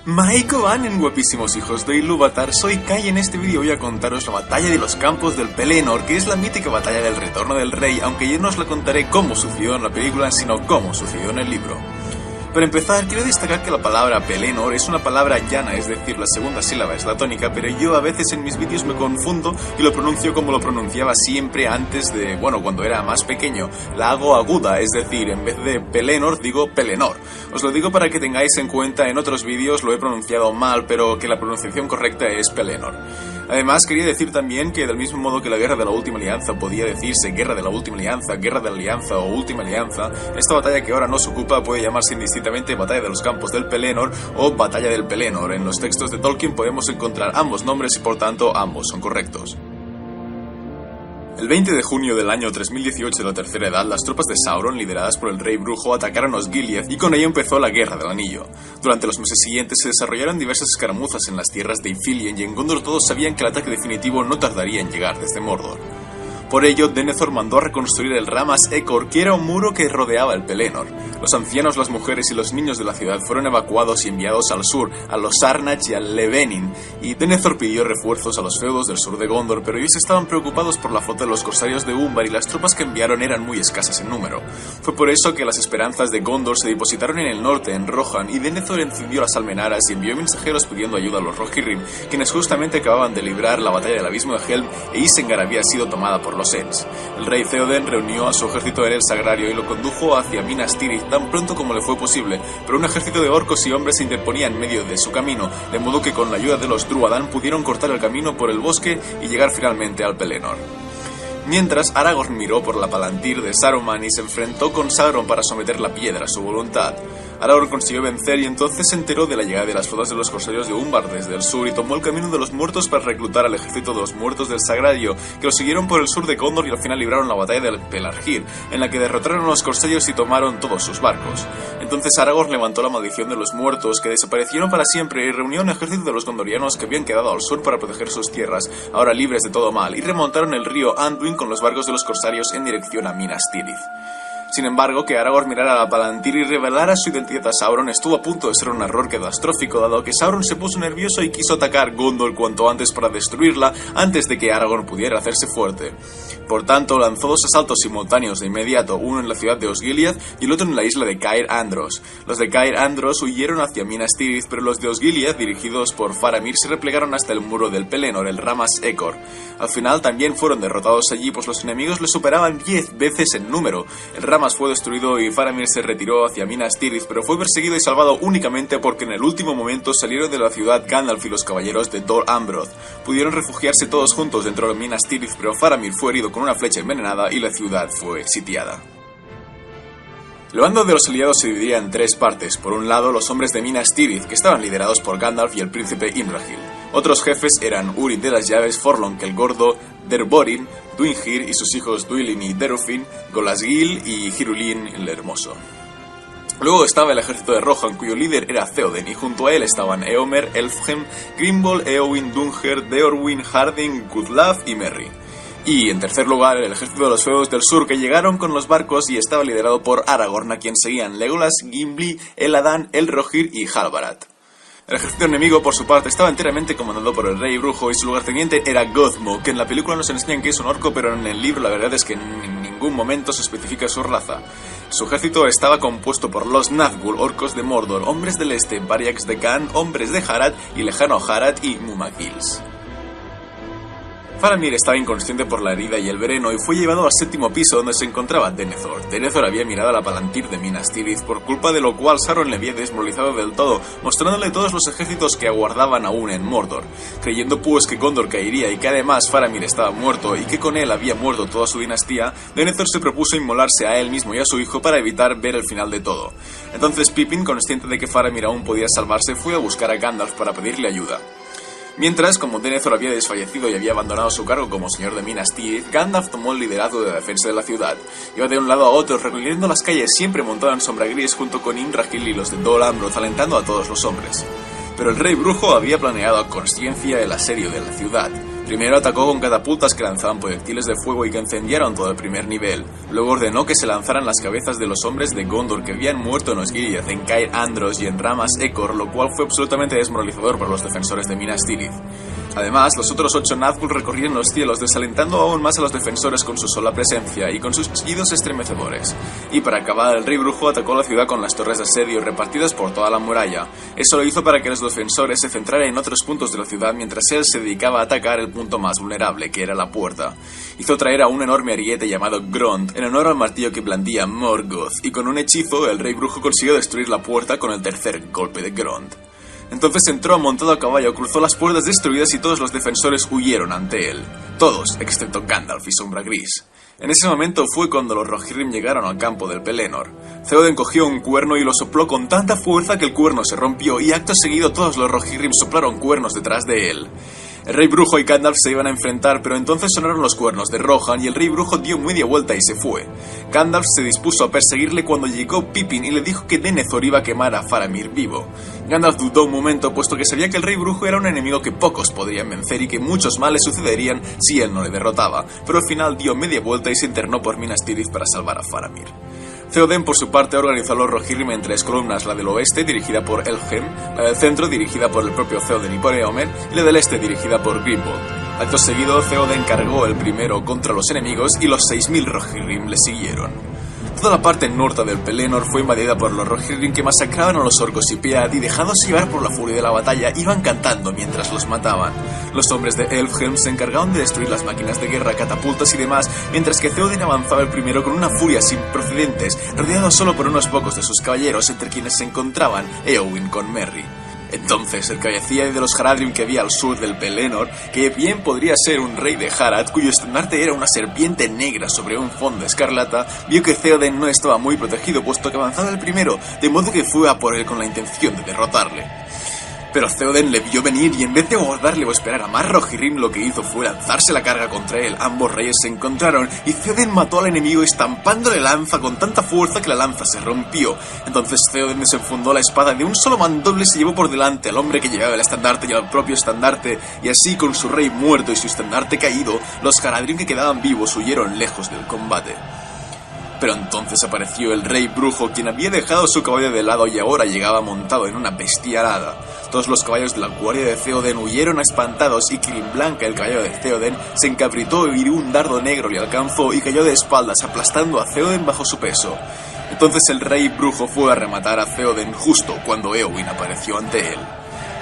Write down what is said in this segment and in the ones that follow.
Maiko Banen, guapísimos hijos de Ilúvatar, soy Kai y en este vídeo voy a contaros la batalla de los campos del Pelennor, que es la mítica batalla del retorno del rey, aunque yo no os la contaré cómo sucedió en la película, sino cómo sucedió en el libro. Para empezar, quiero destacar que la palabra Pelennor es una palabra llana, es decir, la segunda sílaba es la tónica, pero yo a veces en mis vídeos me confundo y lo pronuncio como lo pronunciaba siempre antes de, cuando era más pequeño. La hago aguda, es decir, en vez de Pelennor digo Pelennor. Os lo digo para que tengáis en cuenta, en otros vídeos lo he pronunciado mal, pero que la pronunciación correcta es Pelennor. Además, quería decir también que del mismo modo que la Guerra de la Última Alianza podía decirse Guerra de la Última Alianza, Guerra de la Alianza o Última Alianza, esta batalla que ahora nos ocupa puede llamarse indistintamente Batalla de los Campos del Pelennor o Batalla del Pelennor. En los textos de Tolkien podemos encontrar ambos nombres y por tanto ambos son correctos. El 20 de junio del año 3018 de la Tercera Edad, las tropas de Sauron, lideradas por el rey brujo, atacaron a Osgiliath y con ello empezó la Guerra del Anillo. Durante los meses siguientes se desarrollaron diversas escaramuzas en las tierras de Ithilien y en Gondor todos sabían que el ataque definitivo no tardaría en llegar desde Mordor. Por ello, Denethor mandó a reconstruir el Ramas Ecor, que era un muro que rodeaba el Pelennor. Los ancianos, las mujeres y los niños de la ciudad fueron evacuados y enviados al sur, a los Arnach y al Levenin, y Denethor pidió refuerzos a los feudos del sur de Gondor, pero ellos estaban preocupados por la flota de los corsarios de Umbar y las tropas que enviaron eran muy escasas en número. Fue por eso que las esperanzas de Gondor se depositaron en el norte, en Rohan, y Denethor encendió las almenaras y envió mensajeros pidiendo ayuda a los Rohirrim, quienes justamente acababan de librar la batalla del Abismo de Helm e Isengard había sido tomada por los Ents. El rey Theoden reunió a su ejército en el Sagrario y lo condujo hacia Minas Tirith tan pronto como le fue posible, pero un ejército de orcos y hombres se interponía en medio de su camino, de modo que con la ayuda de los Druadan pudieron cortar el camino por el bosque y llegar finalmente al Pelennor. Mientras, Aragorn miró por la Palantir de Saruman y se enfrentó con Sauron para someter la piedra a su voluntad. Aragorn consiguió vencer y entonces se enteró de la llegada de las flotas de los corsarios de Umbar desde el sur y tomó el camino de los muertos para reclutar al ejército de los muertos del Sagrario, que lo siguieron por el sur de Gondor y al final libraron la batalla del Pelargir, en la que derrotaron a los corsarios y tomaron todos sus barcos. Entonces Aragorn levantó la maldición de los muertos, que desaparecieron para siempre, y reunió un ejército de los gondorianos que habían quedado al sur para proteger sus tierras, ahora libres de todo mal, y remontaron el río Anduin con los barcos de los corsarios en dirección a Minas Tirith. Sin embargo, que Aragorn mirara a la Palantir y revelara su identidad a Sauron estuvo a punto de ser un error catastrófico, dado que Sauron se puso nervioso y quiso atacar Gondor cuanto antes para destruirla, antes de que Aragorn pudiera hacerse fuerte. Por tanto, lanzó dos asaltos simultáneos de inmediato, uno en la ciudad de Osgiliath y el otro en la isla de Cair Andros. Los de Cair Andros huyeron hacia Minas Tirith, pero los de Osgiliath, dirigidos por Faramir, se replegaron hasta el muro del Pelennor, el Ramas Ecor. Al final también fueron derrotados allí, pues los enemigos les superaban 10 veces en número. El Ramas fue destruido y Faramir se retiró hacia Minas Tirith, pero fue perseguido y salvado únicamente porque en el último momento salieron de la ciudad Gandalf y los caballeros de Dol Amroth. Pudieron refugiarse todos juntos dentro de Minas Tirith, pero Faramir fue herido con una flecha envenenada y la ciudad fue sitiada. El bando de los aliados se dividía en tres partes. Por un lado, los hombres de Minas Tirith, que estaban liderados por Gandalf y el príncipe Imrahil. Otros jefes eran Urin de las Llaves, Forlonq el Gordo, Derborin, Duinhir y sus hijos Duilin y Derufin, Golasgil y Hirulin el Hermoso. Luego estaba el ejército de Rohan, cuyo líder era Theoden, y junto a él estaban Eomer, Elfhem, Grimble, Eowyn, Dunher, Deorwyn, Harding, Gudlaf y Merry. Y en tercer lugar, el ejército de los feudos del sur, que llegaron con los barcos y estaba liderado por Aragorn, a quien seguían Legolas, Gimli, Eladan, Elrohir y Halbarad. El ejército enemigo, por su parte, estaba enteramente comandado por el rey brujo y su lugarteniente era Gothmog, que en la película nos enseñan que es un orco, pero en el libro la verdad es que en ningún momento se especifica su raza. Su ejército estaba compuesto por los Nazgûl, orcos de Mordor, hombres del este, Variax de Khan, hombres de Harad y lejano Harad y Mumagils. Faramir estaba inconsciente por la herida y el veneno y fue llevado al séptimo piso donde se encontraba Denethor. Denethor había mirado a la Palantir de Minas Tirith, por culpa de lo cual Sauron le había desmoralizado del todo, mostrándole todos los ejércitos que aguardaban aún en Mordor. Creyendo pues que Gondor caería y que además Faramir estaba muerto y que con él había muerto toda su dinastía, Denethor se propuso inmolarse a él mismo y a su hijo para evitar ver el final de todo. Entonces Pippin, consciente de que Faramir aún podía salvarse, fue a buscar a Gandalf para pedirle ayuda. Mientras, como Denethor había desfallecido y había abandonado su cargo como señor de Minas Tirith, Gandalf tomó el liderazgo de la defensa de la ciudad. Iba de un lado a otro, recorriendo las calles siempre montado en sombra gris junto con Imrahil y los de Dol Amroth, alentando a todos los hombres. Pero el rey brujo había planeado a conciencia el asedio de la ciudad. Primero atacó con catapultas que lanzaban proyectiles de fuego y que incendiaron todo el primer nivel. Luego ordenó que se lanzaran las cabezas de los hombres de Gondor que habían muerto en Osgiliath, en Caer Andros y en Ramas Ecor, lo cual fue absolutamente desmoralizador para los defensores de Minas Tirith. Además, los otros 8 Nazgûl recorrían los cielos, desalentando aún más a los defensores con su sola presencia y con sus chillidos estremecedores. Y para acabar, el rey brujo atacó la ciudad con las torres de asedio repartidas por toda la muralla. Eso lo hizo para que los defensores se centraran en otros puntos de la ciudad mientras él se dedicaba a atacar el punto más vulnerable, que era la puerta. Hizo traer a un enorme ariete llamado Grond en honor al martillo que blandía Morgoth, y con un hechizo el rey brujo consiguió destruir la puerta con el tercer golpe de Grond. Entonces entró montado a caballo, cruzó las puertas destruidas y todos los defensores huyeron ante él. Todos, excepto Gandalf y Sombra Gris. En ese momento fue cuando los Rohirrim llegaron al campo del Pelennor. Theoden cogió un cuerno y lo sopló con tanta fuerza que el cuerno se rompió y acto seguido todos los Rohirrim soplaron cuernos detrás de él. El rey brujo y Gandalf se iban a enfrentar, pero entonces sonaron los cuernos de Rohan y el rey brujo dio media vuelta y se fue. Gandalf se dispuso a perseguirle cuando llegó Pippin y le dijo que Denethor iba a quemar a Faramir vivo. Gandalf dudó un momento, puesto que sabía que el rey brujo era un enemigo que pocos podrían vencer y que muchos males sucederían si él no le derrotaba, pero al final dio media vuelta y se internó por Minas Tirith para salvar a Faramir. Theoden, por su parte, organizó a los Rohirrim en 3 columnas, la del oeste, dirigida por Elfhem, la del centro, dirigida por el propio Theoden y por Éomer, y la del este, dirigida por Grimbold. Acto seguido, Theoden cargó el primero contra los enemigos y los 6000 Rohirrim le siguieron. Toda la parte norte del Pelennor fue invadida por los Rohirrim que masacraban a los orcos y Pead y dejándose llevar por la furia de la batalla iban cantando mientras los mataban. Los hombres de Elfhelm se encargaron de destruir las máquinas de guerra, catapultas y demás, mientras que Theoden avanzaba el primero con una furia sin precedentes, rodeado solo por unos pocos de sus caballeros, entre quienes se encontraban Éowyn con Merry. Entonces, el cabecilla de los Haradrim que había al sur del Pelennor, que bien podría ser un rey de Harad, cuyo estandarte era una serpiente negra sobre un fondo escarlata, vio que Theoden no estaba muy protegido puesto que avanzaba el primero, de modo que fue a por él con la intención de derrotarle. Pero Theoden le vio venir y en vez de aguardarle o esperar a más Rohirrim, lo que hizo fue lanzarse la carga contra él. Ambos reyes se encontraron y Theoden mató al enemigo estampándole la lanza con tanta fuerza que la lanza se rompió. Entonces Theoden desenfundó la espada de un solo mandoble y se llevó por delante al hombre que llevaba el estandarte y al propio estandarte, y así con su rey muerto y su estandarte caído, los Haradrim que quedaban vivos huyeron lejos del combate. Pero entonces apareció el rey brujo, quien había dejado su caballo de lado y ahora llegaba montado en una bestia alada. Todos los caballos de la guardia de Theoden huyeron espantados y Kirinblanca, el caballo de Theoden, se encabritó y un dardo negro le alcanzó y cayó de espaldas aplastando a Theoden bajo su peso. Entonces el rey brujo fue a rematar a Theoden justo cuando Éowyn apareció ante él.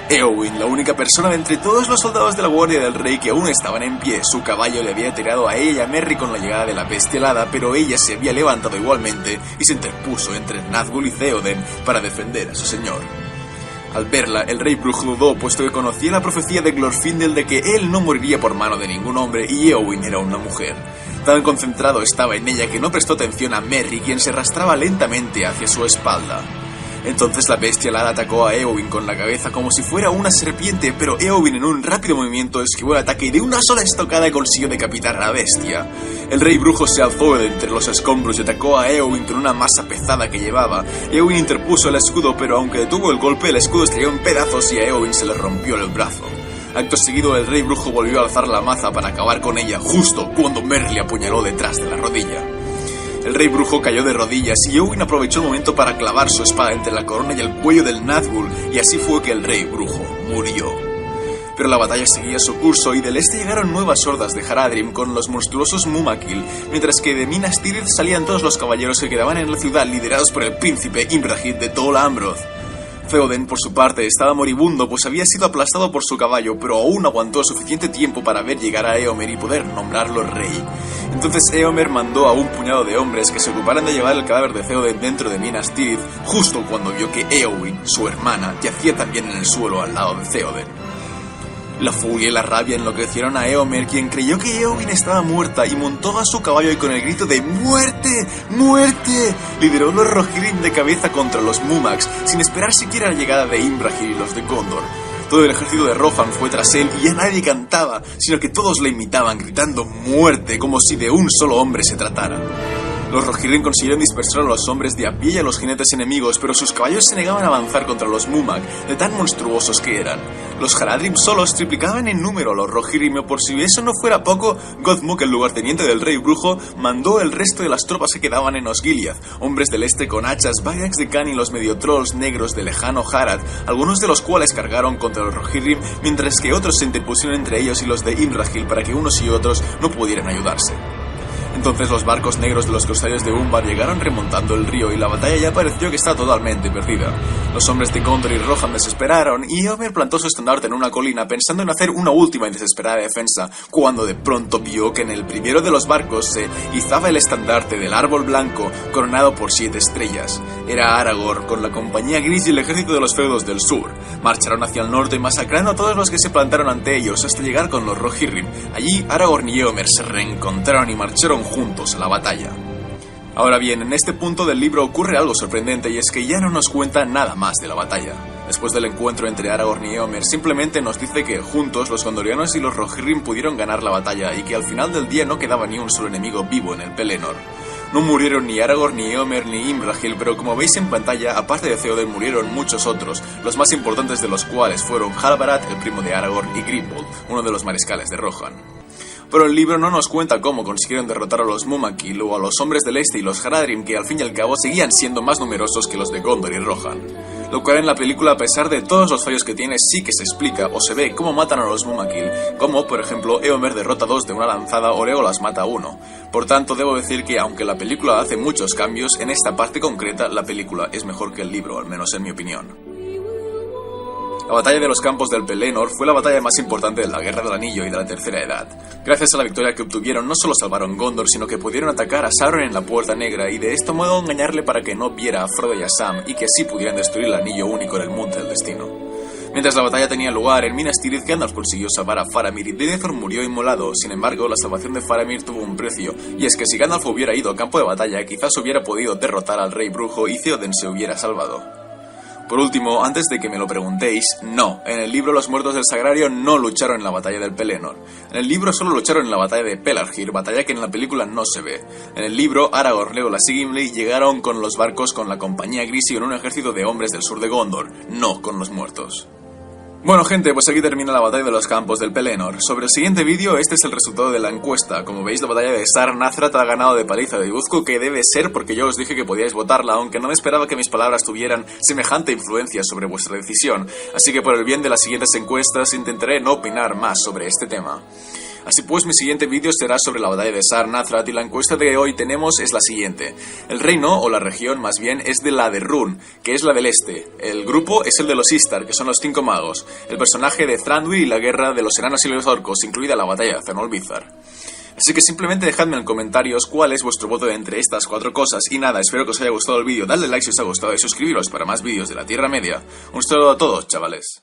Éowyn, la única persona de entre todos los soldados de la guardia del rey que aún estaban en pie, su caballo le había tirado a ella y a Merry con la llegada de la bestia helada, pero ella se había levantado igualmente y se interpuso entre Nazgûl y Theoden para defender a su señor. Al verla, el rey brujo dudó, puesto que conocía la profecía de Glorfindel de que él no moriría por mano de ningún hombre y Éowyn era una mujer. Tan concentrado estaba en ella que no prestó atención a Merry, quien se arrastraba lentamente hacia su espalda. Entonces la bestia alada atacó a Éowyn con la cabeza como si fuera una serpiente, pero Éowyn en un rápido movimiento esquivó el ataque y de una sola estocada consiguió decapitar a la bestia. El rey brujo se alzó de entre los escombros y atacó a Éowyn con una masa pesada que llevaba. Éowyn interpuso el escudo, pero aunque detuvo el golpe, el escudo estalló en pedazos y a Éowyn se le rompió el brazo. Acto seguido, el rey brujo volvió a alzar la maza para acabar con ella, justo cuando Merry le apuñaló detrás de la rodilla. El rey brujo cayó de rodillas y Éowyn aprovechó el momento para clavar su espada entre la corona y el cuello del Nazgûl, y así fue que el rey brujo murió. Pero la batalla seguía su curso y del este llegaron nuevas hordas de Haradrim con los monstruosos Mumakil, mientras que de Minas Tirith salían todos los caballeros que quedaban en la ciudad liderados por el príncipe Imrahil de Tol Amroth. Theoden, por su parte, estaba moribundo pues había sido aplastado por su caballo, pero aún aguantó suficiente tiempo para ver llegar a Éomer y poder nombrarlo rey. Entonces Éomer mandó a un puñado de hombres que se ocuparan de llevar el cadáver de Theoden dentro de Minas Tirith, justo cuando vio que Éowyn, su hermana, yacía también en el suelo al lado de Theoden. La furia y la rabia enloquecieron a Éomer, quien creyó que Éowyn estaba muerta y montó a su caballo y con el grito de ¡Muerte! ¡Muerte!, lideró los Rohirrim de cabeza contra los Mumaks, sin esperar siquiera la llegada de Imrahil y los de Gondor. Todo el ejército de Rohan fue tras él y ya nadie cantaba, sino que todos le imitaban gritando ¡Muerte!, como si de un solo hombre se tratara. Los Rohirrim consiguieron dispersar a los hombres de a pie y a los jinetes enemigos, pero sus caballos se negaban a avanzar contra los Mumak, de tan monstruosos que eran. Los Haradrim solos triplicaban en número a los Rohirrim, y por si eso no fuera poco, Gothmog, el lugarteniente del rey brujo, mandó el resto de las tropas que quedaban en Osgiliath, hombres del este con hachas, Vairaks de Khan y los medio trolls negros de lejano Harad, algunos de los cuales cargaron contra los Rohirrim, mientras que otros se interpusieron entre ellos y los de Imrahil para que unos y otros no pudieran ayudarse. Entonces los barcos negros de los corsarios de Umbar llegaron remontando el río y la batalla ya pareció que estaba totalmente perdida. Los hombres de Gondor y Rohan desesperaron y Éomer plantó su estandarte en una colina pensando en hacer una última y desesperada defensa, cuando de pronto vio que en el primero de los barcos se izaba el estandarte del árbol blanco coronado por 7 estrellas. Era Aragorn con la compañía gris y el ejército de los feudos del sur. Marcharon hacia el norte masacrando a todos los que se plantaron ante ellos hasta llegar con los Rohirrim. Allí Aragorn y Éomer se reencontraron y marcharon juntos a la batalla. Ahora bien, en este punto del libro ocurre algo sorprendente y es que ya no nos cuenta nada más de la batalla. Después del encuentro entre Aragorn y Éomer, simplemente nos dice que juntos los gondorianos y los Rohirrim pudieron ganar la batalla y que al final del día no quedaba ni un solo enemigo vivo en el Pelennor. No murieron ni Aragorn, ni Éomer, ni Imrahil, pero como veis en pantalla, aparte de Theoden murieron muchos otros, los más importantes de los cuales fueron Halbarad, el primo de Aragorn, y Grimbold, uno de los mariscales de Rohan. Pero el libro no nos cuenta cómo consiguieron derrotar a los Mumakil o a los hombres del este y los Haradrim, que al fin y al cabo seguían siendo más numerosos que los de Gondor y Rohan. Lo cual en la película, a pesar de todos los fallos que tiene, sí que se explica o se ve cómo matan a los Mumakil, como por ejemplo Éomer derrota a 2 de una lanzada o Legolas mata a 1. Por tanto, debo decir que aunque la película hace muchos cambios, en esta parte concreta la película es mejor que el libro, al menos en mi opinión. La batalla de los campos del Pelennor fue la batalla más importante de la Guerra del Anillo y de la Tercera Edad. Gracias a la victoria que obtuvieron, no solo salvaron Gondor, sino que pudieron atacar a Sauron en la Puerta Negra y de este modo engañarle para que no viera a Frodo y a Sam y que así pudieran destruir el anillo único en el Monte del Destino. Mientras la batalla tenía lugar, en Minas Tirith Gandalf consiguió salvar a Faramir y Denethor murió inmolado. Sin embargo, la salvación de Faramir tuvo un precio, y es que si Gandalf hubiera ido al campo de batalla, quizás hubiera podido derrotar al rey brujo y Theoden se hubiera salvado. Por último, antes de que me lo preguntéis, no, en el libro los muertos del Sagrario no lucharon en la batalla del Pelennor. En el libro solo lucharon en la batalla de Pelargir, batalla que en la película no se ve. En el libro, Aragorn, Legolas y Gimli llegaron con los barcos con la compañía gris y con un ejército de hombres del sur de Gondor, no con los muertos. Bueno gente, pues aquí termina la batalla de los campos del Pelennor. Sobre el siguiente vídeo, este es el resultado de la encuesta. Como veis, la batalla de Sarnathrath ha ganado de paliza de Ibuzco, que debe ser porque yo os dije que podíais votarla, aunque no me esperaba que mis palabras tuvieran semejante influencia sobre vuestra decisión. Así que por el bien de las siguientes encuestas intentaré no opinar más sobre este tema. Así pues, mi siguiente vídeo será sobre la batalla de Sarnathrath y la encuesta de hoy tenemos es la siguiente. El reino, o la región más bien, es de la de Rhûn, que es la del este. El grupo es el de los Istar, que son los 5 magos. El personaje de Thranduil y la guerra de los enanos y los orcos, incluida la batalla de Zenolbizar. Así que simplemente dejadme en comentarios cuál es vuestro voto entre estas 4 cosas. Y nada, espero que os haya gustado el vídeo, dadle like si os ha gustado y suscribiros para más vídeos de la Tierra Media. Un saludo a todos, chavales.